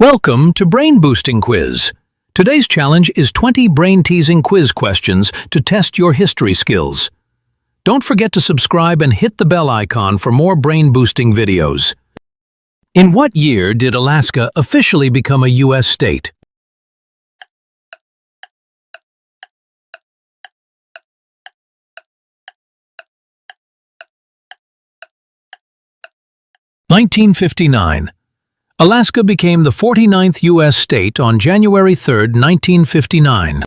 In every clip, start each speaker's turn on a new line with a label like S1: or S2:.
S1: Welcome to Brain Boosting Quiz. Today's challenge is 20 brain-teasing quiz questions to test your history skills. Don't forget to subscribe and hit the bell icon for more brain-boosting videos. In what year did Alaska officially become a U.S. state? (1959). Alaska became the 49th U.S. state on January 3, 1959.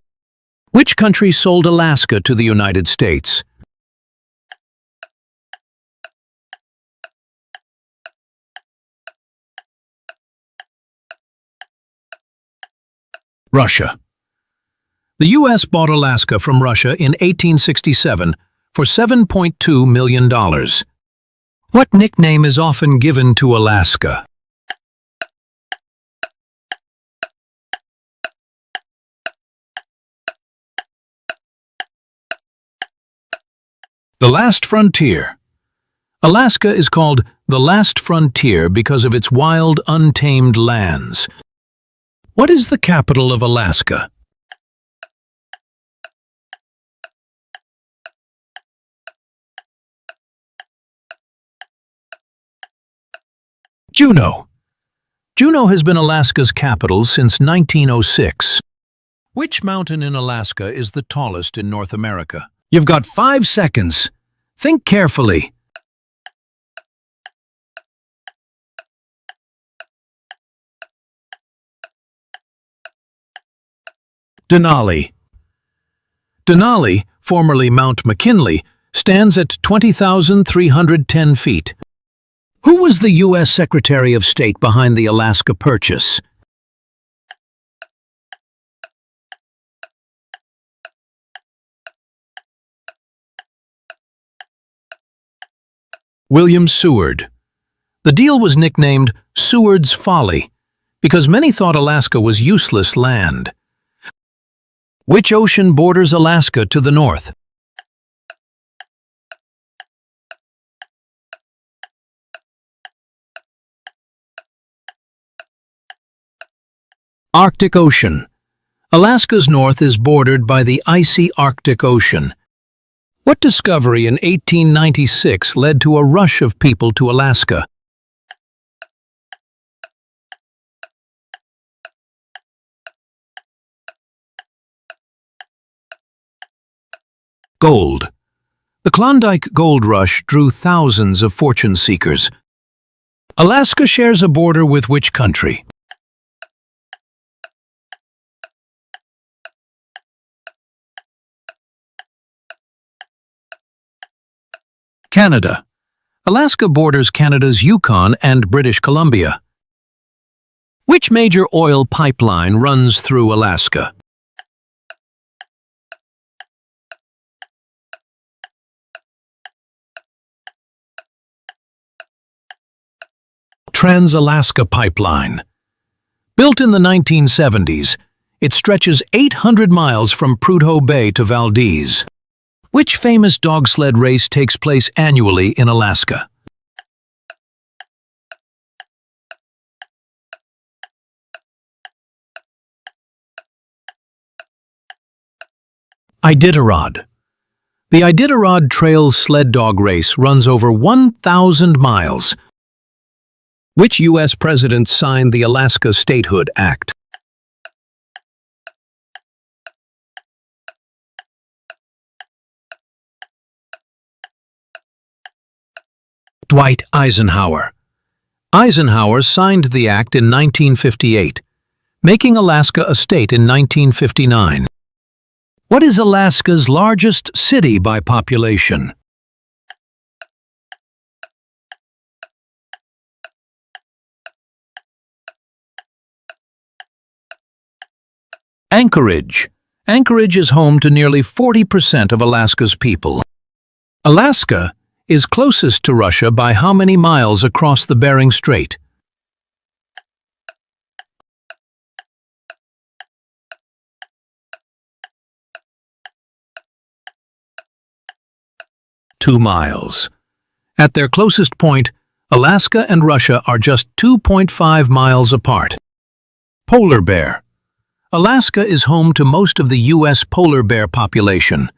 S1: Which country sold Alaska to the United States? Russia. The U.S. bought Alaska from Russia in 1867 for $7.2 million. What nickname is often given to Alaska? The Last Frontier. Alaska is called the Last Frontier because of its wild, untamed lands. What is the capital of Alaska? Juneau. Juneau has been Alaska's capital since 1906. Which mountain in Alaska is the tallest in North America? You've got 5 seconds. Think carefully. Denali. Denali, formerly Mount McKinley, stands at 20,310 feet. Who was the U.S. Secretary of State behind the Alaska Purchase? William Seward. The deal was nicknamed Seward's Folly because many thought Alaska was useless land. Which ocean borders Alaska to the north? Arctic Ocean. Alaska's north is bordered by the icy Arctic Ocean. What discovery in 1896 led to a rush of people to Alaska? Gold. The Klondike Gold Rush drew thousands of fortune seekers. Alaska shares a border with which country? Canada. Alaska borders Canada's Yukon and British Columbia. Which major oil pipeline runs through Alaska? Trans-Alaska Pipeline. Built in the 1970s, it stretches 800 miles from Prudhoe Bay to Valdez. Which famous dog sled race takes place annually in Alaska? Iditarod. The Iditarod Trail sled dog race runs over 1,000 miles. Which U.S. president signed the Alaska Statehood Act? Dwight Eisenhower. Eisenhower signed the act in 1958, making Alaska a state in 1959. What is Alaska's largest city by population? Anchorage. Anchorage is home to nearly 40% of Alaska's people. Alaska is closest to Russia by how many miles across the Bering Strait? (2 miles). At their closest point, Alaska and Russia are just 2.5 miles apart. Polar bear. Alaska is home to most of the U.S. polar bear population.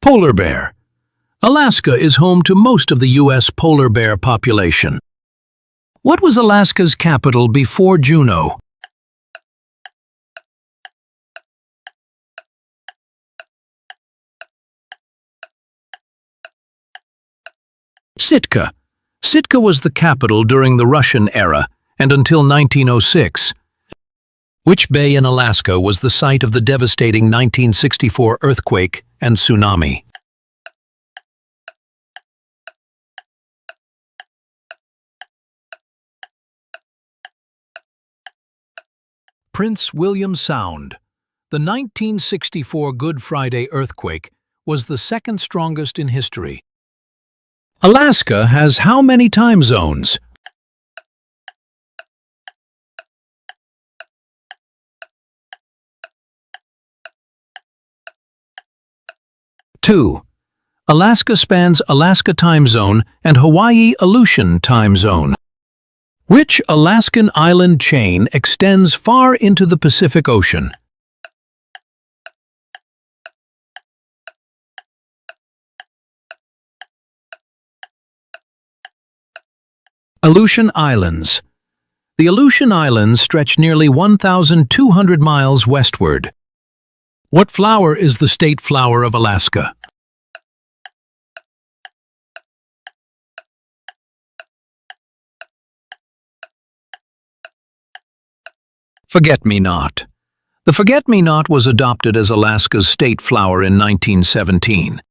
S1: Polar bear. Alaska is home to most of the U.S. polar bear population. What was Alaska's capital before Juneau? Sitka. Sitka was the capital during the Russian era and until 1906. Which bay in Alaska was the site of the devastating 1964 earthquake and tsunami? Prince William Sound. The 1964 Good Friday earthquake was the second strongest in history. Alaska has how many time zones? Two. Alaska spans Alaska time zone and Hawaii Aleutian time zone. Which Alaskan island chain extends far into the Pacific Ocean? Aleutian Islands. The Aleutian Islands stretch nearly 1,200 miles westward. What flower is the state flower of Alaska? Forget-me-not. The forget-me-not was adopted as Alaska's state flower in 1917.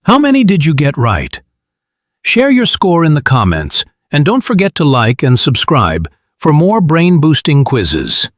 S1: How many did you get right? Share your score in the comments, and don't forget to like and subscribe for more brain-boosting quizzes.